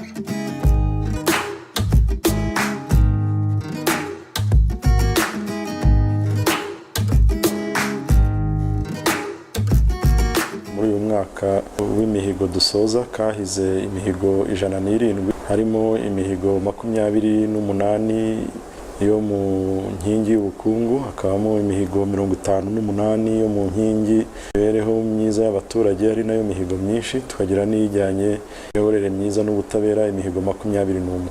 Muri uyu mwaka w'imihigo dusoza kahize imihigo 107, harimo imihigo 28 yo mu nkingi y'ubukungu, hakabamo imihigo 58 yo mu nkingi imibereho myiza y'abaturage, ari nayo mihigo myinshi, tukagira n'ijyanye n'imiyoborere myiza n'ubutabera, imihigo 21.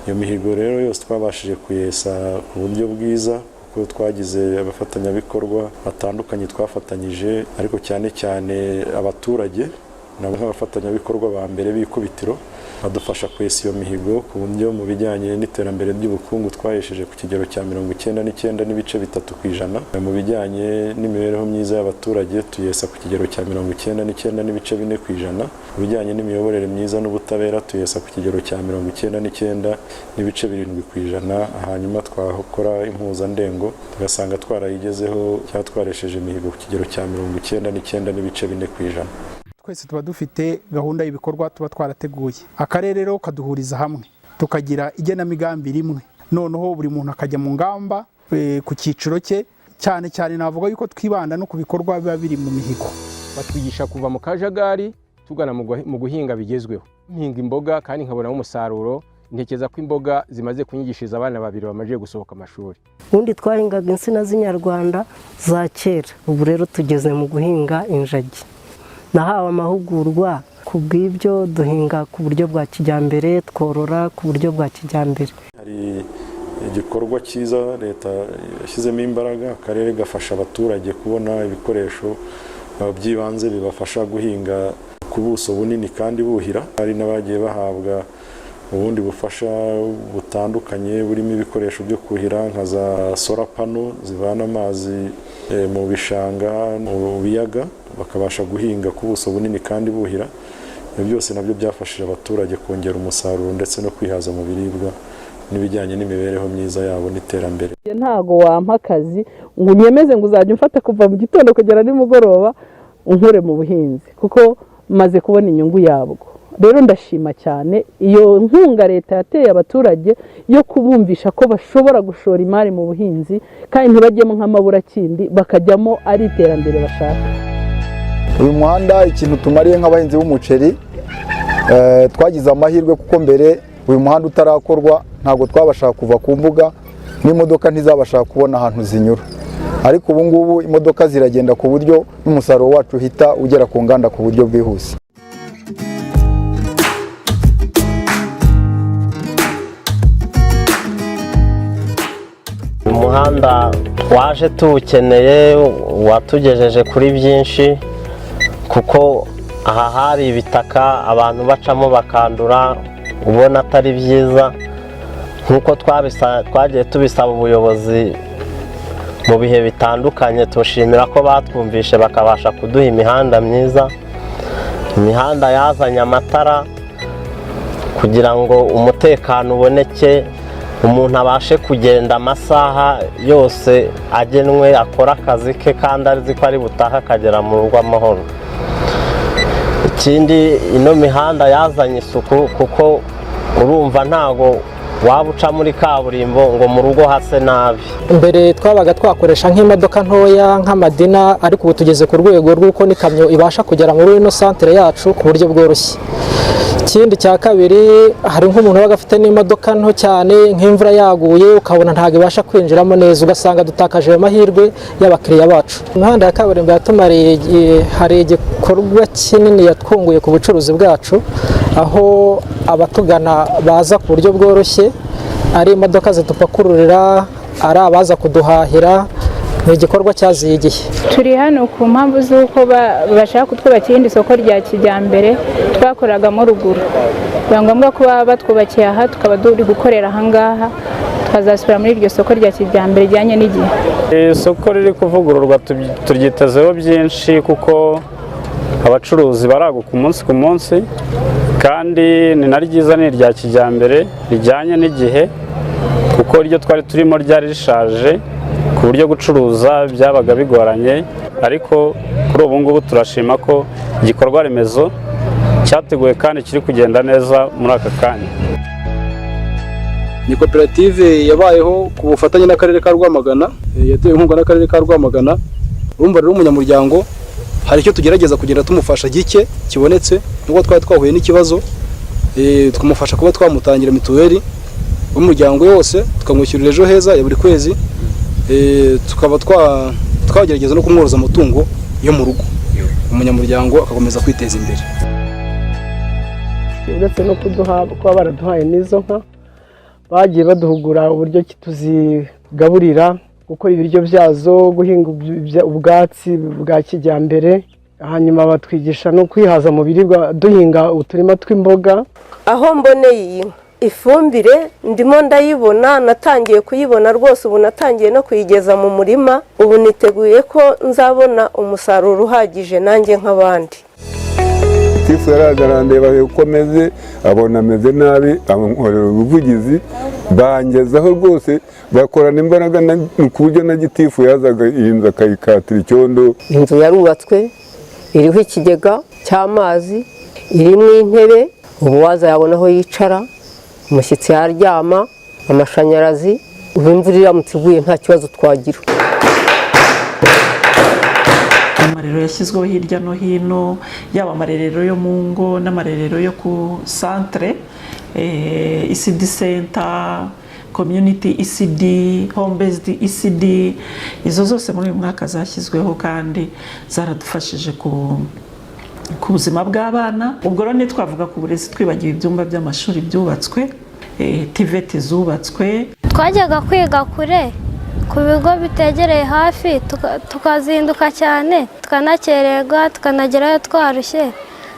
Iyo mihigo rero yose twabashije kuyesa ku buryo bwiza, kuko twagize abafatanyabikorwa batandukanye twafatanyije, ariko cyane cyane abaturage nabo nk'abafatanyabikorwa ba mbere b'ikubitiro badufasha kwesa iyo mihigo ku buryo mu bijyanye n'iterambere ry'ubukungu twahesheje ku kigero cya 99.3%, mu bijyanye n'imibereho myiza y'abaturage tuyesa ku kigero cya 99.4%, mu bijyanye n'imiyoborere myiza n'ubutabera tuyesa ku kigero cya 99.7%, hanyuma twakora impuzandengo tugasanga twarayigezeho cyangwa twaresheje imihigo ku kigero cya 99.4%. Twese tuba dufite gahunda y'ibikorwa tuba twarateguye, akarere rero kaduhuriza hamwe tukagira igenamigambi rimwe, noneho buri muntu akajya mu ngamba ku cyiciro cye, cyane cyane navuga yuko twibanda no ku bikorwa biba biri mu mihigo. Batwigisha kuva mu kajagari tugana mu guhinga bigezweho, mpinga imboga kandi nkabonamo umusaruro. Ntekeza ko imboga zimaze kunyigishiriza abana 2 bamaze gusohoka amashuri. Ubundi twahingaga insina z'inyarwanda za kera, ubu rero tugeze mu guhinga injagi. Nahawe amahugurwa ku bw'ibyo duhinga ku buryo bwa kijyambere, tworora ku buryo bwa kijyambere. Hari igikorwa cyiza leta yashyizemo imbaraga, akarere gafasha abaturage kubona ibikoresho by'ibanze bibafasha guhinga ku buso bunini kandi buhira. Hari n'abagiye bahabwa ubundi bufasha butandukanye burimo ibikoresho byo kuhira nka za solar panel zivana amazi mu bishanga, mu biyaga, bakabasha guhinga ku buso bunini kandi buhira. Ibyo byose nabyo byafashije abaturage kongera umusaruro ndetse no kwihaza mu biribwa n'ibijyanye n'imibereho myiza yabo n'iterambere. Ntago wampa akazi ngo unyemeze ngo uzajya umfata kuva mu gitondo kugera nimugoroba unkure mu buhinzi, kuko maze kubona inyungu yabwo. Rero ndashima cyane iyo nkunga leta yateye abaturage yo kubumvisha ko bashobora gushora imari mu buhinzi kandi ntibajyemo nk'amaburakindi, bakajyamo ari iterambere bashaka. Uyu muhanda ikintu tumariye nk'abahinzi b'umuceri, twagize amahirwe kuko mbere uyu muhanda utarakorwa ntabwo twabashaka kuva ku mbuga n'imodoka ntizabashaka kubona ahantu zinyura, ariko ubu ngubu imodoka ziragenda ku buryo n'umusaruro wacu uhita ugera ku nganda ku buryo bwihuse. Umuhanda waje tuwukeneye, watugejeje kuri byinshi, kuko aha hari ibitaka abantu bacamo bakandura, ubona atari byiza. Nkuko twagiye tubisaba ubuyobozi mu bihe bitandukanye, tushimira ko batwumvishe bakabasha kuduha imihanda myiza. Imihanda yazanye amatara kugira ngo umutekano uboneke, umuntu abashe kugenda amasaha yose agenwe, akora akazi ke kandi azi ko ari butaha akagera mu rugo amahoro. Ikindi, ino mihanda yazanye isuku, kuko urumva ntago waba uca muri kaburimbo ngo mu rugo hase nabi. Mbere twabaga twakoresha nk'imodoka ntoya nk'amadina, ariko ubu tugeze ku rwego rw'uko n'ikamyo ibasha kugera muri ino santere yacu ku buryo bworoshye. Ikindi cya kabiri, hari nk'umuntu wabaga afite n'imodoka nto cyane, nk'imvura yaguye ukabona ntabwo ibasha kwinjiramo neza, ugasanga dutakaje amahirwe y'abakiriya bacu. Imihanda ya kaburimbo yatumariye, hari igikorwa kinini yatwunguye ku bucuruzi bwacu, aho abatugana baza ku buryo bworoshye, ari imodoka zidupakururira, ari abaza kuduhahira. Ni igikorwa cyaziye igihe. Turi hano ku mpamvu z'uko bashaka kutwubakira irindi soko rya kijyambere twakoragamo ruguru. Biba ngombwa ko batwubakiye aha, tukaba turi gukorera aha ngaha, tukazasubira muri iryo soko rya kijyambere rijyanye n'igihe. Isoko riri kuvugururwa turyitezeho byinshi, kuko abacuruzi baraguka umunsi ku munsi, kandi ni na ryiza, ni irya kijyambere rijyanye n'igihe, kuko iryo twari turimo ryari rishaje ku buryo gucuruza byabaga bigoranye. Ariko kuri ubu ngubu turashima ko igikorwa remezo cyateguwe kandi kiri kugenda neza muri aka kanya. Ni koperative yabayeho ku bufatanye n'akarere ka Rwamagana, yatewe inkunga n'akarere ka Rwamagana. Urumva rero umunyamuryango hari icyo tugerageza kugenda tumufasha gike kibonetse, nubwo twari twahuye n'ikibazo tukamufasha kuba twamutangira mituweli umuryango yose, tukamwishyurira ejo heza ya buri kwezi, tukaba twagerageza no kumworoza amatungo yo mu rugo, umunyamuryango akakomeza kwiteza imbere. Uretse no kuba baraduhaye n'izo nka, bagiye baduhugura uburyo tuzigaburira, gukora ibiryo byazo, guhinga ubwatsi bwa kijyambere, hanyuma batwigisha no kwihaza mu biribwa duhinga uturima tw'imboga. Aho mboneye iyi ifumbire ndimo ndayibona, natangiye kuyibona rwose, ubu natangiye no kuyigeza mu murima, ubu niteguye ko nzabona umusaruro uhagije nanjye nk'abandi. Tifu yaragarandeba uko ameze, abona ameze nabi, ankorera ubuvugizi, bangezaho rwose bakorana imbaraga ku buryo na gitifu yazaga yinza akayikatira icyondo. Inzu yarubatswe, iriho ikigega cy'amazi, irimo intebe, ubu waza yabona aho yicara, umushyitsi yaryama, amashanyarazi, ubu imvura iramutse iguye nta kibazo twagira. Amarerero yashyizweho hirya no hino, yaba amarerero yo mu ngo n'amarerero yo ku centre, ECD center, community ECD, home based ECD, izo zose muri uyu mwaka zashyizweho kandi zaradufashije ku buzima bw'abana. Ubwo rero twavuga ku burezi twibagiwe ibyumba by'amashuri byubatswe, TVET zubatswe. Twajyaga kwiga kure ku bigo bitegereye hafi, tukazinduka cyane, tukanakererwa, tukanagerayo twarushye,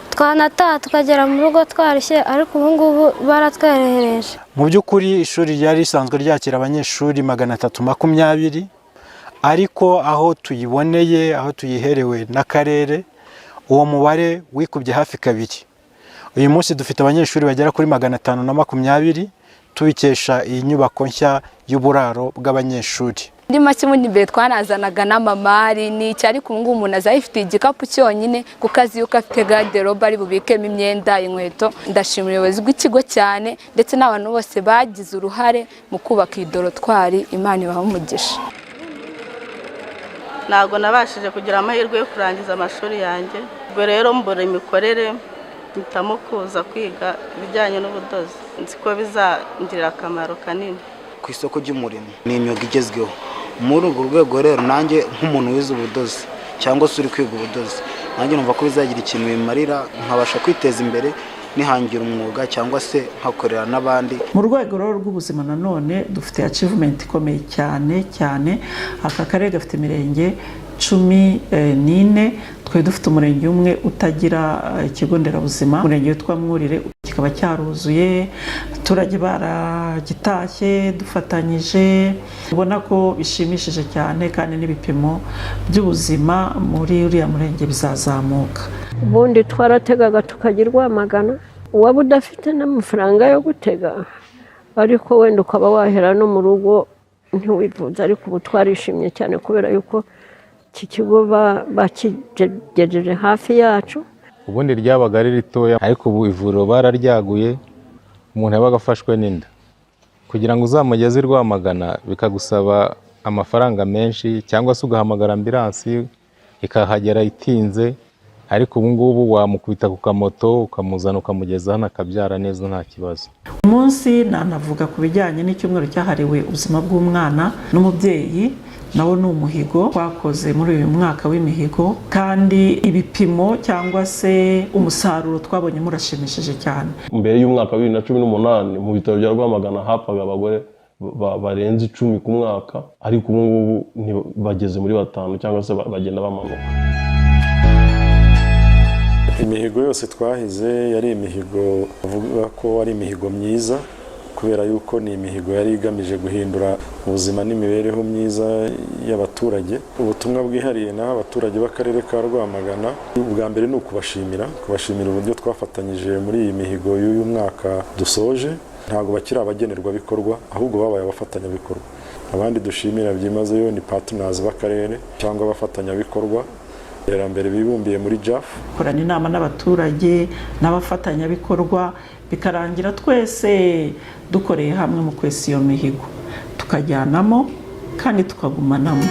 twanataha tukagera mu rugo twarushye, ariko ubu ngubu baratwerehereje. Mu by'ukuri ishuri ryari risanzwe ryakira abanyeshuri 320, ariko aho tuyiboneye, aho tuyiherewe n'akarere, uwo mubare wikubye hafi kabiri. Uyu munsi dufite abanyeshuri bagera kuri 520, tubikesha iyi nyubako nshya y'uburaro bw'abanyeshuri. Ndi make mu imbere twanazanaga n'amamari n'icyo, ariko ubu ngubu umuntu azayifitiye igikapu cyonyine ku kazi yuko afite garderobe ari bubikemo imyenda, inkweto. Ndashimira ubuyobozi bw'ikigo cyane ndetse n'abantu bose bagize uruhare mu kubaka iyi dorotwari. Imana ibahe umugisha. Ntabwo nabashije kugira amahirwe yo kurangiza amashuri yanjye, ubwo rero mbura imikorere, mpitamo kuza kwiga ibijyanye n'ubudozi, nzi ko bizangirira akamaro kanini ku isoko ry'umurimo. Ni imyuga igezweho. Muri urwo rwego rero nanjye nk'umuntu wize ubudozi cyangwa se uri kwiga ubudozi, nanjye numva ko bizagira ikintu bimarira, nkabasha kwiteza imbere, nihangira umwuga cyangwa se nkakorera n'abandi. Mu rwego rw'ubuzima nanone dufite achievement ikomeye cyane. Aka karere gafite imirenge 14, twe dufite umurenge umwe utagira ikigo nderabuzima, umurenge witwa Mwurire kikaba cyaruzuye, abaturage baragitashye dufatanyije. Ubona ko bishimishije cyane kandi n'ibipimo by'ubuzima muri uriya murenge bizazamuka. Ubundi twarategaga tukajya Rwamagana, waba udafite n'amafaranga yo gutega, ariko wenda ukaba wahera no mu rugo ntiwivuze. Ariko ubu twarishimye cyane kubera yuko iki kigo bakigejeje hafi yacu. Ubundi ryabaga ari ritoya, ariko ubu ivuriro bararyaguye, umuntu yabaga afashwe n'inda. Kugira ngo uzamugeze Rwamagana bikagusaba amafaranga menshi, cyangwa se ugahamagara ambulansi ikahagera itinze, ariko ubu ngubu wamukubita ku kamoto ukamuzana ukamugeza hano akabyara neza nta kibazo. Umunsi nanavuga ku bijyanye n'icyumweru cyahariwe ubuzima bw'umwana n'umubyeyi, nawo ni umuhigo twakoze muri uyu mwaka w'imihigo, kandi ibipimo cyangwa se umusaruro twabonye murashimishije cyane. Mbere y'umwaka wa 2018 mu bitaro bya Rwamagana hapfaga abagore barenze 10 ku mwaka, ariko ubu ngubu bageze muri 5 cyangwa se bagenda bamanuka. Imihigo yose twahize yari imihigo avuga ko ari imihigo myiza, kubera yuko ni imihigo yari igamije guhindura ubuzima n'imibereho myiza y'abaturage. Ubutumwa bwihariye naho abaturage b'akarere ka Rwamagana, ubwa mbere ni ukubashimira uburyo twafatanyije muri iyi mihigo y'uyu mwaka dusoje. Ntabwo bakiri abagenerwa bikorwa, ahubwo babaye abafatanyabikorwa. Abandi dushimira byimazeyo ni partners b'akarere cyangwa abafatanyabikorwa iterambere bibumbiye muri JAF korana inama n'abaturage n'abafatanyabikorwa bikarangira twese dukoreye hamwe mu kwesa iyo mihigo tukajyanamo kandi tukagumanamo.